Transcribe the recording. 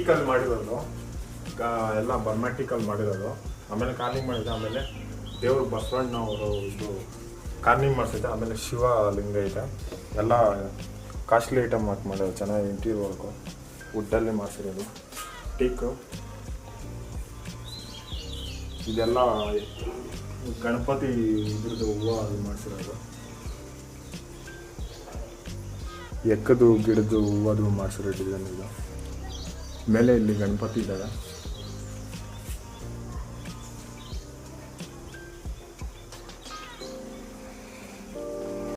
ಟೀಕಲ್ಲಿ ಮಾಡಿರೋದು, ಎಲ್ಲ ಬರ್ಮ್ಯಾಟಿಕಲ್ಲಿ ಮಾಡಿರೋದು. ಆಮೇಲೆ ಕಾರ್ನಿಂಗ್ ಮಾಡಿದೆ. ಆಮೇಲೆ ದೇವ್ರ ಬಸವಣ್ಣ ಅವರು ಇದು ಕಾರ್ನಿಂಗ್ ಮಾಡಿಸಿದ್ದೆ. ಆಮೇಲೆ ಶಿವ ಲಿಂಗ ಇದೆ. ಎಲ್ಲ ಕಾಸ್ಟ್ಲಿ ಐಟಮ್ ಹಾಕಿ ಮಾಡೋದು, ಚೆನ್ನಾಗಿ ಇಂಟೀರಿಯರ್ ವರ್ಕು ವುಡ್ಡಲ್ಲಿ ಮಾಡಿಸಿರೋದು. ಟೀಕು ಇದೆಲ್ಲ ಗಣಪತಿ ಇದ್ರದ್ದು ಹೂವು ಅದು ಮಾಡಿಸಿರೋದು. ಎಕ್ಕದು ಗಿಡದ್ದು ಹೂವದು ಮಾಡಿಸಿರೋ ಡಿಸೈನ್ ಇದು. ಮೇಲೆ ಇಲ್ಲಿ ಗಣಪತಿ ಇದ್ದಾವೆ.